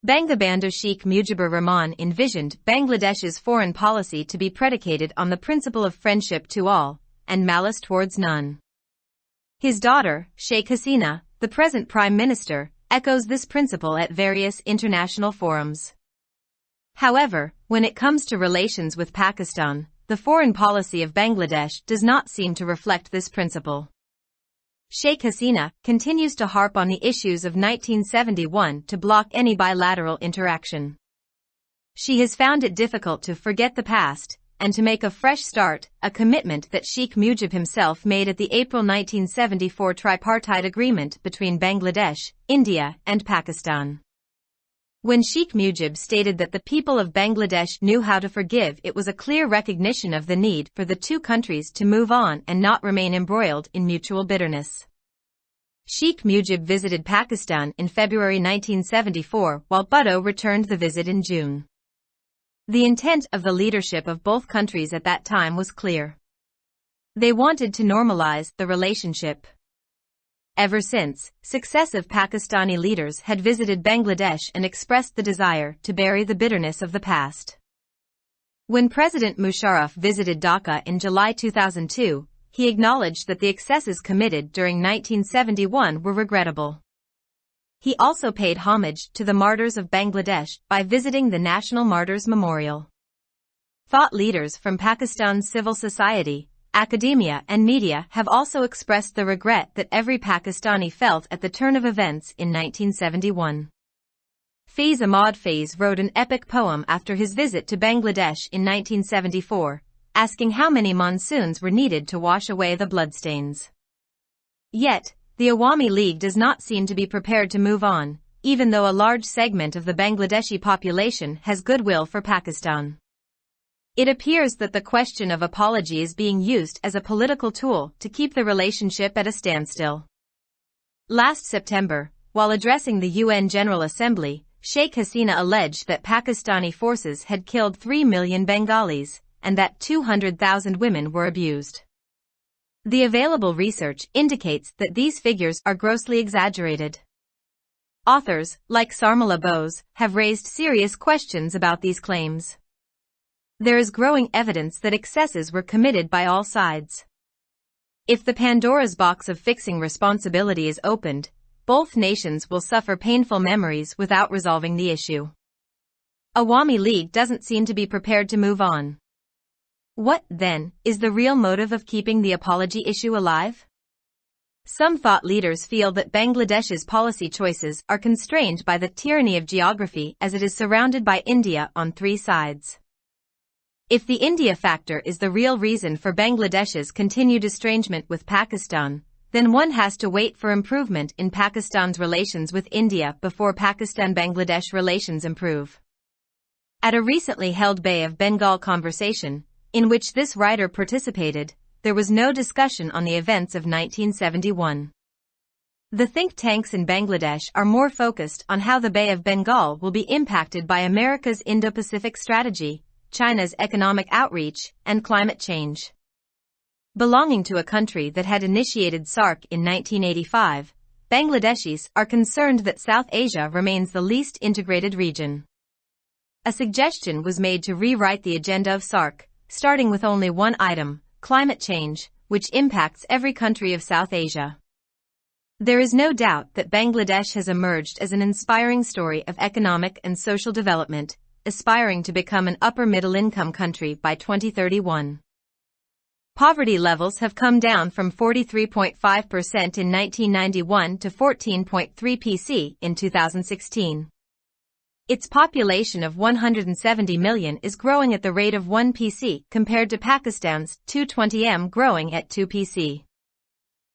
Bangabandhu Sheikh Mujibur Rahman envisioned Bangladesh's foreign policy to be predicated on the principle of friendship to all, and malice towards none. His daughter, Sheikh Hasina, the present Prime Minister, echoes this principle at various international forums. However, when it comes to relations with Pakistan, the foreign policy of Bangladesh does not seem to reflect this principle. Sheikh Hasina continues to harp on the issues of 1971 to block any bilateral interaction. She has found it difficult to forget the past and to make a fresh start, a commitment that Sheikh Mujib himself made at the April 1974 tripartite agreement between Bangladesh, India, and Pakistan. When Sheikh Mujib stated that the people of Bangladesh knew how to forgive, it was a clear recognition of the need for the two countries to move on and not remain embroiled in mutual bitterness. Sheikh Mujib visited Pakistan in February 1974, while Bhutto returned the visit in June. The intent of the leadership of both countries at that time was clear. They wanted to normalize the relationship. Ever since, successive Pakistani leaders had visited Bangladesh and expressed the desire to bury the bitterness of the past. When President Musharraf visited Dhaka in July 2002, he acknowledged that the excesses committed during 1971 were regrettable. He also paid homage to the martyrs of Bangladesh by visiting the National Martyrs Memorial. Thought leaders from Pakistan's civil society, academia and media have also expressed the regret that every Pakistani felt at the turn of events in 1971. Ahmad wrote an epic poem after his visit to Bangladesh in 1974, asking how many monsoons were needed to wash away the bloodstains. Yet, the Awami League does not seem to be prepared to move on, even though a large segment of the Bangladeshi population has goodwill for Pakistan. It appears that the question of apology is being used as a political tool to keep the relationship at a standstill. Last September, while addressing the UN General Assembly, Sheikh Hasina alleged that Pakistani forces had killed 3 million Bengalis, and that 200,000 women were abused. The available research indicates that these figures are grossly exaggerated. Authors, like Sarmala Bose, have raised serious questions about these claims. There is growing evidence that excesses were committed by all sides. If the Pandora's box of fixing responsibility is opened, both nations will suffer painful memories without resolving the issue. Awami League doesn't seem to be prepared to move on. What, then, is the real motive of keeping the apology issue alive? Some thought leaders feel that Bangladesh's policy choices are constrained by the tyranny of geography as it is surrounded by India on three sides. If the India factor is the real reason for Bangladesh's continued estrangement with Pakistan, then one has to wait for improvement in Pakistan's relations with India before Pakistan-Bangladesh relations improve. At a recently held Bay of Bengal conversation, in which this writer participated, there was no discussion on the events of 1971. The think tanks in Bangladesh are more focused on how the Bay of Bengal will be impacted by America's Indo-Pacific strategy, China's economic outreach, and climate change. Belonging to a country that had initiated SAARC in 1985, Bangladeshis are concerned that South Asia remains the least integrated region. A suggestion was made to rewrite the agenda of SAARC, starting with only one item, climate change, which impacts every country of South Asia. There is no doubt that Bangladesh has emerged as an inspiring story of economic and social development, aspiring to become an upper-middle-income country by 2031. Poverty levels have come down from 43.5% in 1991 to 14.3% in 2016. Its population of 170 million is growing at the rate of 1% compared to Pakistan's 220 million growing at 2%.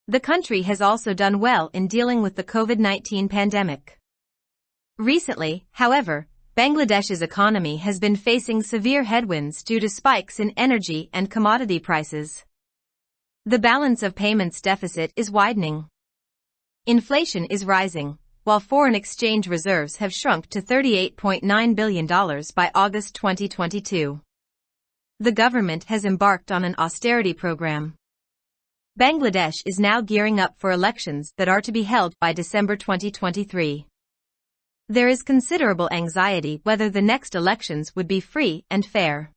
The country has also done well in dealing with the COVID-19 pandemic. Recently, however, Bangladesh's economy has been facing severe headwinds due to spikes in energy and commodity prices. The balance of payments deficit is widening. Inflation is rising, while foreign exchange reserves have shrunk to $38.9 billion by August 2022. The government has embarked on an austerity program. Bangladesh is now gearing up for elections that are to be held by December 2023. There is considerable anxiety whether the next elections would be free and fair.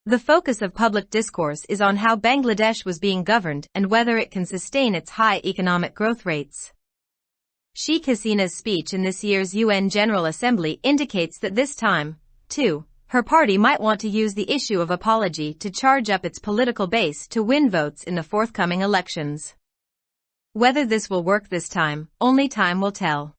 The focus of public discourse is on how Bangladesh was being governed and whether it can sustain its high economic growth rates. Sheikh Hasina's speech in this year's UN General Assembly indicates that this time, too, her party might want to use the issue of apology to charge up its political base to win votes in the forthcoming elections. Whether this will work this time, only time will tell.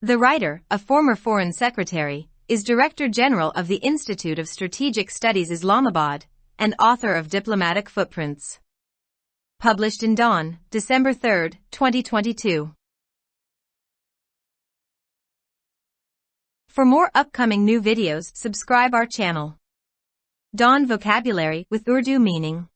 The writer, a former foreign secretary, is Director General of the Institute of Strategic Studies Islamabad, and author of Diplomatic Footprints. Published in Dawn, December 3, 2022. For more upcoming new videos, subscribe our channel. Dawn Vocabulary with Urdu meaning.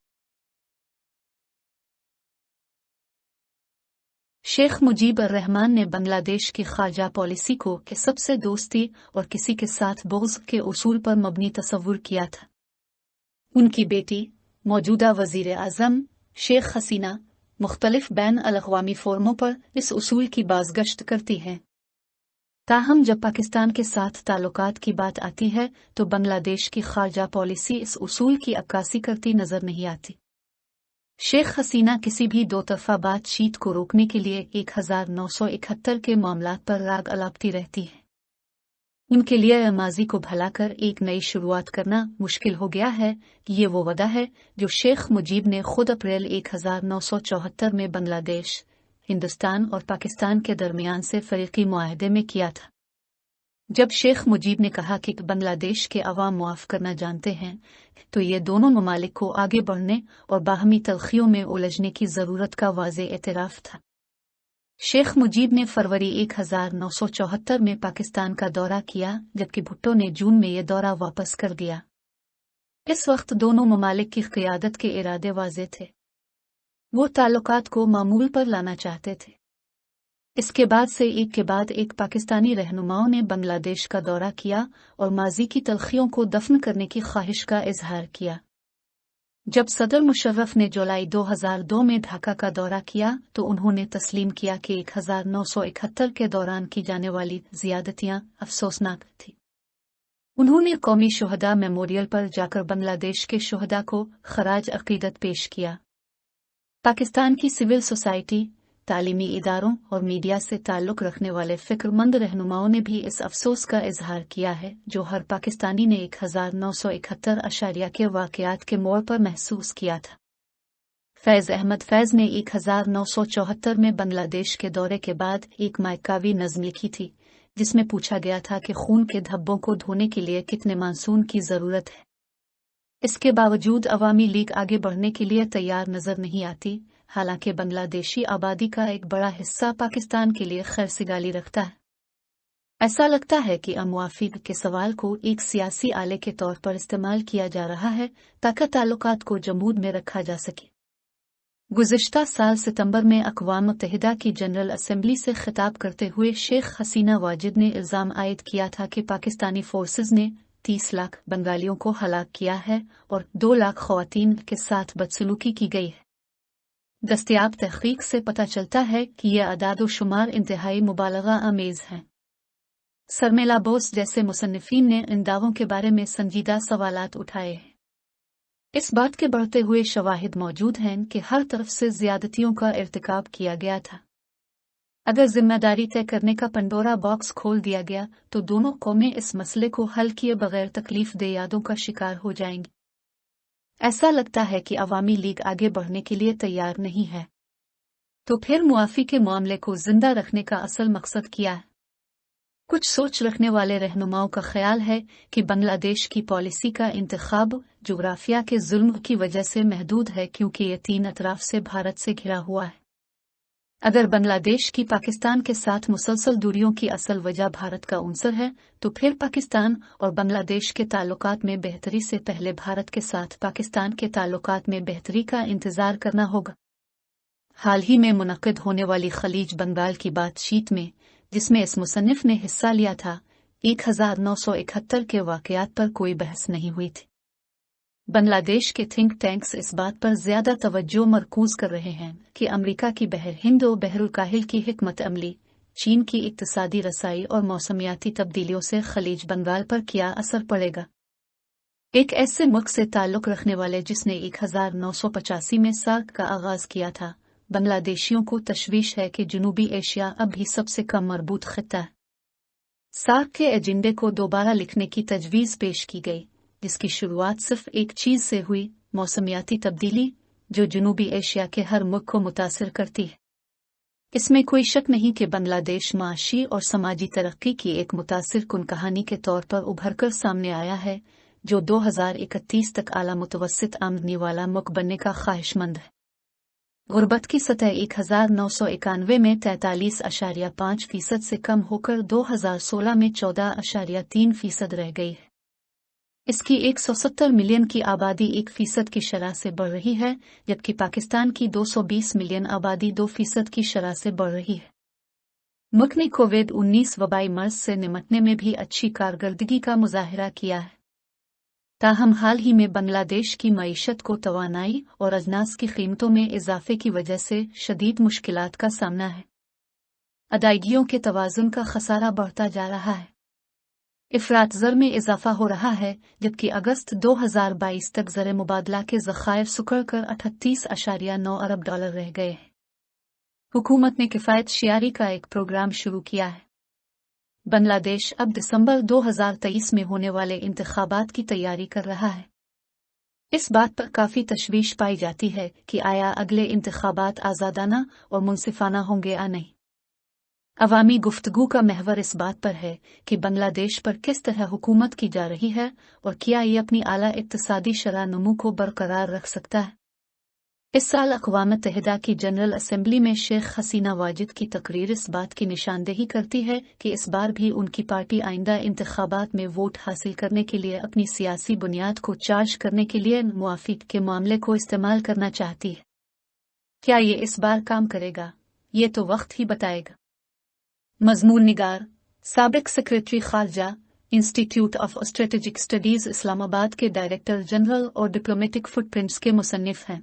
Sheikh Mujibur Rahman ने बांग्लादेश की खारजा policy को कि सबसे दोस्ती और किसी के साथ बुग़्ज़ के उसूल पर मबनी तस्वुर किया था। उनकी बेटी, मौजूदा वज़ीर आज़म, शेख हसीना, मुख्तलिफ बैन अल-अक़वामी फ़ोरमों पर इस उसूल की बाज़गश्त करती हैं। ताहम जब पाकिस्तान के साथ ताल्लुकात की बात आती है तो बांग्लादेश की खारजा पॉलिसी इस उसूल की अक्कासी करती नज़र नहीं आती। शेख हसीना किसी भी दो तरफा बातचीत को रोकने के लिए 1971 के मामलात पर राग अलापती रहती है। उनके लिए माजी को भुलाकर एक नई शुरुआत करना मुश्किल हो गया है कि ये वो वादा है जो शेख मुजीब ने खुद अप्रैल 1974 में बांग्लादेश, हिंदुस्तान और पाकिस्तान के दरमियान से फ़रीक़ी मुआहदे में किया था। जब शेख मुजीब ने कहा कि बांग्लादेश के अवाम मुआफ़ करना जानते हैं, तो ये दोनों ममालिक को आगे बढ़ने और बाहमी तलख़ियों में उलझने की ज़रूरत का वाज़े एतराफ़ था। शेख मुजीब ने फरवरी 1974 में पाकिस्तान का दौरा किया, जबकि भुट्टो ने जून में ये दौरा वापस कर दिया। इस वक्त दोनों ममालिक की क़ियादत के इरादे वाज़े थे। वो ताल्लुकात को मामूल पर लाना चाहते थे। इसके बाद से एक के बाद एक पाकिस्तानी रहनुमाओं ने बांग्लादेश का दौरा किया और माजी की तलख़ियों को दफन करने की ख्वाहिश का इजहार किया। जब सदर मुशर्रफ ने जुलाई 2002 में ढाका का दौरा किया तो उन्होंने तस्लीम किया कि 1971 के दौरान की जाने वाली ज़ियादतियां अफसोसनाक थी। उन्होंने कौमी शुहदा मेमोरियल पर जाकर बांग्लादेश के शुहदा को खराज अक़ीदत पेश किया। पाकिस्तान की सिविल सोसाइटी, तालीमी इदारों और मीडिया से ताल्लुक़ रखने वाले फ़िक्रमंद रहनुमाओं ने भी इस अफसोस का इजहार किया है जो हर पाकिस्तानी ने 1971 अशारिया के वाक़यात के मोड़ पर महसूस किया था। फैज़ अहमद फैज़ ने 1974 में बांग्लादेश के दौरे के बाद एक मायकावी नज़्म लिखी थी, जिसमें पूछा गया था कि खून के धब्बों को धोने के लिए कितने मानसून की ज़रूरत है। इसके बावजूद अवामी लीग आगे बढ़ने के लिए तैयार नज़र नहीं आती, हालांकि बांग्लादेशी आबादी का एक बड़ा हिस्सा पाकिस्तान के लिए खैरसिगाली रखता है। ऐसा लगता है कि अमुआफिक के सवाल को एक सियासी आले के तौर पर इस्तेमाल किया जा रहा है ताकि ताल्लुकात को जमूद में रखा जा सके। गुज़िश्ता साल सितंबर में अक़वाम मुत्तहिदा की जनरल असेंबली से खिताब करते हुए शेख हसीना वाजिद ने इल्ज़ाम आयद किया था कि पाकिस्तानी फोर्सेस ने 30 लाख बंगालियों को हलाक किया है और 2 लाख ख़वातीन के साथ बदसलूकी की गई है। दस्तयाब तहक़ीक़ से पता चलता है कि ये अदाद शुमार इंतहाई मुबालगा आमेज़ हैं। शर्मिला बोस जैसे मुसन्निफ़ीन ने इन दावों के बारे में संजीदा सवालात उठाए हैं। इस बात के बढ़ते हुए शवाहिद मौजूद हैं कि हर तरफ से ज़्यादतियों का इर्तिकाब किया गया था। अगर जिम्मेदारी तय करने का पंडोरा बॉक्स खोल दिया गया तो दोनों कौमें इस मसले को हल किए बगैर तकलीफ दे यादों का शिकार हो जाएंगी। ऐसा लगता है कि अवामी लीग आगे बढ़ने के लिए तैयार नहीं है। तो फिर मुआफ़ी के मामले को जिंदा रखने का असल मकसद क्या है? कुछ सोच रखने वाले रहनुमाओं का ख्याल है कि बांग्लादेश की पॉलिसी का इंतखाब जोग्राफिया के जुल्म की वजह से महदूद है, क्योंकि ये 3 अतराफ से भारत से घिरा हुआ है। अगर बांग्लादेश की पाकिस्तान के साथ मुसलसल दूरियों की असल वजह भारत का उनसर है, तो फिर पाकिस्तान और बांग्लादेश के ताल्लुकात में बेहतरी से पहले भारत के साथ पाकिस्तान के ताल्लुकात में बेहतरी का इंतजार करना होगा। हाल ही में मुनक़िद होने वाली खलीज बंगाल की बातचीत में, जिसमें इस मुसन्निफ ने हिस्सा लिया था, 1971 के वाक़यात पर कोई बहस नहीं हुई थी। बांग्लादेश के थिंक टैंक्स इस बात पर ज़्यादा तवज्जो मरकूज़ कर रहे हैं कि अमेरिका की बहर हिंद और बहरुल काहिल की हिकमत अमली चीन की इक्तिसादी रसाई और मौसमियाती तब्दीलियों से खलीज बंगाल पर क्या असर पड़ेगा। एक ऐसे मुल्क से ताल्लुक़ रखने वाले जिसने 1985 में सार्क का आगाज़ किया था, बांग्लादेशियों को तशवीश है कि जनूबी एशिया अब भी सबसे कम मरबूत खित्ता है। सार्क के एजेंडे को दोबारा लिखने की तजवीज़ पेश की गई, जिसकी शुरुआत सिर्फ एक चीज़ से हुई, मौसमियाती तब्दीली, जो जनूबी एशिया के हर मुल्क को मुतासिर करती है। इसमें कोई शक नहीं कि बांग्लादेश माशी और समाजी तरक्की की एक मुतासिर कुन कहानी के तौर पर उभरकर सामने आया है, जो 2031 तक आला मुतवस्सित आमदनी वाला मुल्क बनने का ख्वाहिशमंद है। गुर्बत की सतह 1991 में 43.5% से कम होकर 2016 में 14.3% रह गई है। इसकी 170 मिलियन की आबादी 1% की शरह से बढ़ रही है, जबकि पाकिस्तान की 220 मिलियन आबादी 2% की शरह से बढ़ रही है। मुल्क ने कोविड-19 वबाई मर्ज से निपटने में भी अच्छी कारकर्दगी का मुजाहिरा किया है। ताहम हाल ही में बांग्लादेश की मईशत को तवानाई और अजनास की कीमतों में इजाफे की वजह से शदीद मुश्किलात का सामना है। अदायगियों के तवाज़ुन का खसारा बढ़ता जा रहा है। इफरात ज़र में इजाफा हो रहा है, जबकि अगस्त 2022 तक ज़र मुबादला के ज़खायर सुकड़ कर 38.9 अरब डॉलर रह गए हैं। हुकूमत ने किफ़ायत शियारी का एक प्रोग्राम शुरू किया है। बांग्लादेश अब दिसंबर 2023 में होने वाले इंतखाबात की तैयारी कर रहा है। इस बात पर काफ़ी तशवीश पाई जाती है कि आया अगले इंतखाबात आज़ादाना और मुनसिफाना होंगे या नहीं। अवामी गुफ्तगू का महवर इस बात पर है कि बांग्लादेश पर किस तरह हुकूमत की जा रही है और क्या ये अपनी आला इक्तिसादी शरह नमू को बरकरार रख सकता है। इस साल अक़वाम मुत्तहिदा की जनरल असेंबली में शेख हसीना वाजिद की तकरीर इस बात की निशानदेही करती है कि इस बार भी उनकी पार्टी आइंदा इंतखाबात में वोट हासिल करने के लिए अपनी सियासी बुनियाद को चार्ज करने के लिए मुआफ़िक के मामले को इस्तेमाल करना चाहती है। क्या ये इस बार काम करेगा, ये तो वक्त ही बताएगा। मज़मून निगार, साबिक़ सेक्रेटरी ख़ारजा, institute of strategic studies Islamabad के डायरेक्टर जनरल और डिप्लोमेटिक फुटप्रिंट्स के मुसन्निफ़ हैं।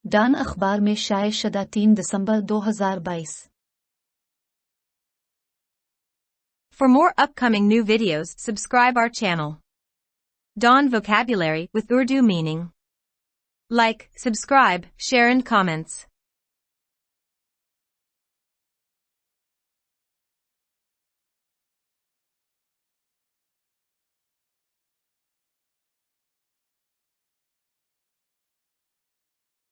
डान अखबार में शाये शुदा 3 दिसंबर 2022। For more upcoming new videos, subscribe our channel. Dawn Vocabulary with Urdu meaning. Like, subscribe, share and comments.